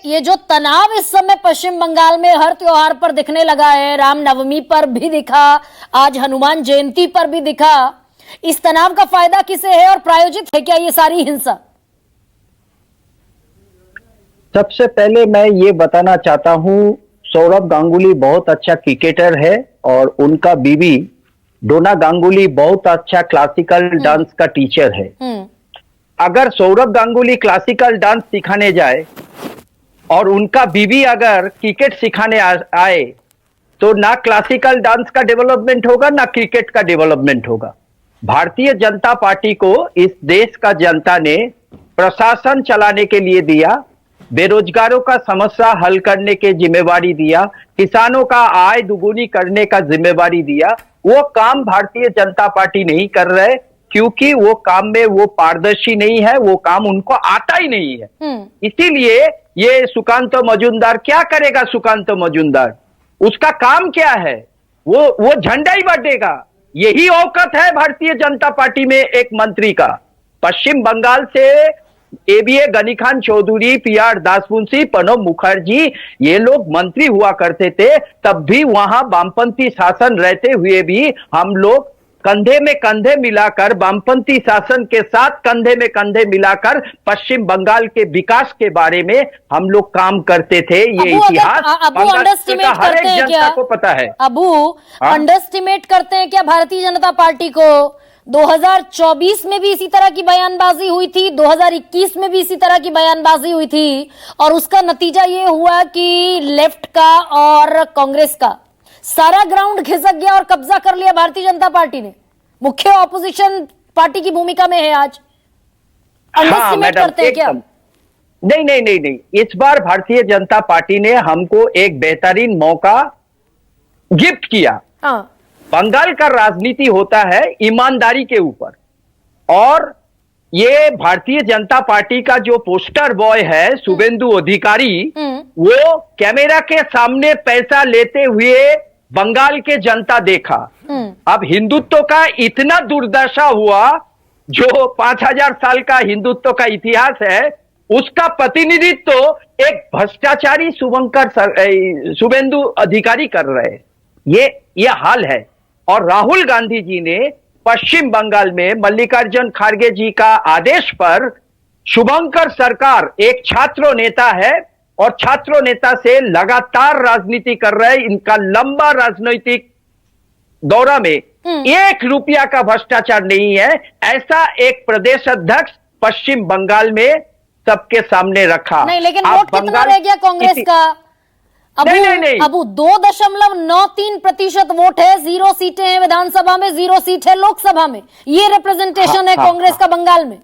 ये जो तनाव इस समय पश्चिम बंगाल में हर त्योहार पर दिखने लगा है, रामनवमी पर भी दिखा, आज हनुमान जयंती पर भी दिखा, इस तनाव का फायदा किसे है और प्रायोजित है क्या ये सारी हिंसा? सबसे पहले मैं ये बताना चाहता हूं, सौरभ गांगुली बहुत अच्छा क्रिकेटर है और उनका बीवी डोना गांगुली बहुत अच्छा क्लासिकल डांस का टीचर है। अगर सौरभ गांगुली क्लासिकल डांस सिखाने जाए और उनका बीवी अगर क्रिकेट सिखाने आए तो ना क्लासिकल डांस का डेवलपमेंट होगा ना क्रिकेट का डेवलपमेंट होगा। भारतीय जनता पार्टी को इस देश का जनता ने प्रशासन चलाने के लिए दिया, बेरोजगारों का समस्या हल करने की जिम्मेवारी दिया, किसानों का आय दुगुनी करने का जिम्मेवारी दिया। वो काम भारतीय जनता पार्टी नहीं कर रहे क्योंकि वो काम में वो पारदर्शी नहीं है, वो काम उनको आता ही नहीं है। इसीलिए ये सुकांत मजूमदार क्या करेगा? सुकांत मजूमदार उसका काम क्या है? वो झंडा ही बांटेगा। यही औकात है भारतीय जनता पार्टी में एक मंत्री का। पश्चिम बंगाल से एबीए गनी खान चौधरी, पीआर दासमुंशी, प्रणब मुखर्जी ये लोग मंत्री हुआ करते थे, तब भी वहां वामपंथी शासन रहते हुए भी हम लोग कंधे में कंधे मिलाकर, वामपंथी शासन के साथ कंधे में कंधे मिलाकर पश्चिम बंगाल के विकास के बारे में हम लोग काम करते थे। ये इतिहास अंडरस्टिमेट करते हैं क्या? को पता है अंडरस्टिमेट करते हैं क्या भारतीय जनता पार्टी को? 2024 में भी इसी तरह की बयानबाजी हुई थी, 2021 में भी इसी तरह की बयानबाजी हुई थी और उसका नतीजा ये हुआ कि लेफ्ट का और कांग्रेस का सारा ग्राउंड खिसक गया और कब्जा कर लिया भारतीय जनता पार्टी ने। मुख्य ऑपोजिशन पार्टी की भूमिका में है आज। अंडरस्टिमेट करते हैं क्या? नहीं नहीं नहीं नहीं, इस बार भारतीय जनता पार्टी ने हमको एक बेहतरीन मौका गिफ्ट किया। बंगाल का राजनीति होता है ईमानदारी के ऊपर, और ये भारतीय जनता पार्टी का जो पोस्टर बॉय है शुभेंदु अधिकारी, वो कैमरा के सामने पैसा लेते हुए बंगाल के जनता देखा। अब हिंदुत्व का इतना दुर्दशा हुआ, जो 5000 साल का हिंदुत्व का इतिहास है उसका प्रतिनिधित्व तो एक भ्रष्टाचारी शुभेंदु अधिकारी कर रहे हैं। ये हाल है। और राहुल गांधी जी ने पश्चिम बंगाल में मल्लिकार्जुन खड़गे जी का आदेश पर, शुभंकर सरकार एक छात्र नेता है और छात्र नेता से लगातार राजनीति कर रहे, इनका लंबा राजनीतिक दौरा में 1 रुपया का भ्रष्टाचार नहीं है, ऐसा एक प्रदेश अध्यक्ष पश्चिम बंगाल में सबके सामने रखा। नहीं, लेकिन वोट कितना रह गया कांग्रेस का? अबू 2.93% वोट है, 0 सीटें हैं विधानसभा में, 0 सीट है लोकसभा में। ये रिप्रेजेंटेशन है कांग्रेस का बंगाल में।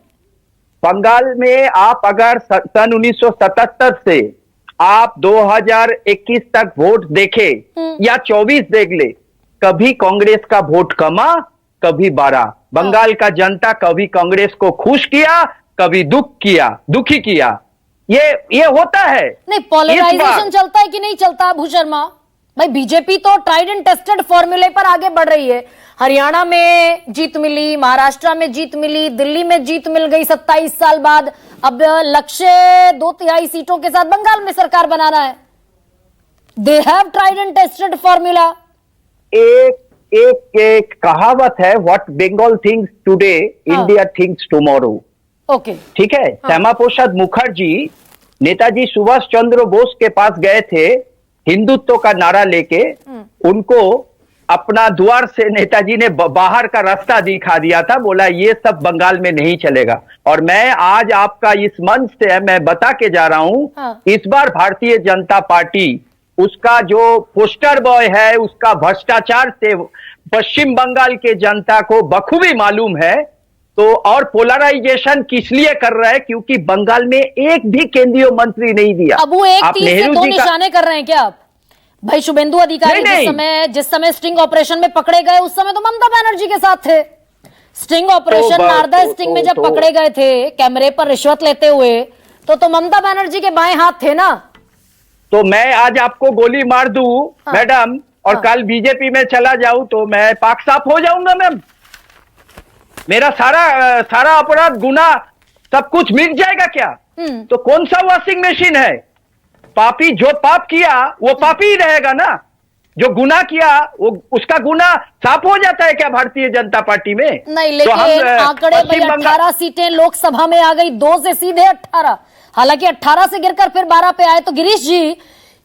बंगाल में आप अगर सन 1977 से आप 2021 तक वोट देखे या 24 देख ले, कभी कांग्रेस का वोट कमा, कभी बढ़ा। बंगाल का जनता कभी कांग्रेस को खुश किया, कभी दुखी किया। ये होता है। नहीं, पोलराइजेशन चलता है कि नहीं चलता अबू शर्मा भाई? बीजेपी तो ट्राइड एंड टेस्टेड फॉर्मूले पर आगे बढ़ रही है। हरियाणा में जीत मिली, महाराष्ट्र में जीत मिली, दिल्ली में जीत मिल गई 27 साल बाद। अब लक्ष्य 2/3 सीटों के साथ बंगाल में सरकार बनाना है। They have tried and tested formula. एक कहावत है, what Bengal thinks today India thinks tomorrow. Okay, ठीक है। श्यामा प्रसाद मुखर्जी नेताजी सुभाष चंद्र बोस के पास गए थे हिंदुत्व का नारा लेके, उनको अपना द्वार से नेताजी ने बाहर का रास्ता दिखा दिया था, बोला ये सब बंगाल में नहीं चलेगा। और मैं आज आपका इस मंच से मैं बता के जा रहा हूं, इस बार भारतीय जनता पार्टी, उसका जो पोस्टर बॉय है, उसका भ्रष्टाचार से पश्चिम बंगाल के जनता को बखूबी मालूम है। तो और पोलराइजेशन किस लिए कर रहा है? क्योंकि बंगाल में एक भी केंद्रीय मंत्री नहीं दिया। अब वो एक तीर से 2 निशाने कर रहे हैं क्या आप? भाई शुभेंदु अधिकारी जिस समय स्टिंग ऑपरेशन में पकड़े गए, उस समय तो ममता बनर्जी के साथ थे। स्टिंग ऑपरेशन नारदा स्टिंग में जब पकड़े गए थे कैमरे पर रिश्वत लेते हुए, तो ममता बनर्जी के बाएं हाथ थे ना। तो मैं आज आपको गोली मार दूं मैडम, और कल बीजेपी में चला जाऊं तो मैं पाक साफ हो जाऊंगा मैम। मेरा सारा अपराध, गुना सब कुछ मिट जाएगा क्या? तो कौन सा वॉशिंग मशीन है? पापी जो पाप किया वो पापी ही रहेगा ना, जो गुनाह किया वो उसका गुनाह साफ हो जाता है क्या भारतीय जनता पार्टी में? नहीं, लेकिन आंकड़े भाई 18 सीटें लोकसभा में आ गई, 2 से सीधे 18, हालांकि 18 से गिरकर फिर 12 पे आए। तो गिरीश जी,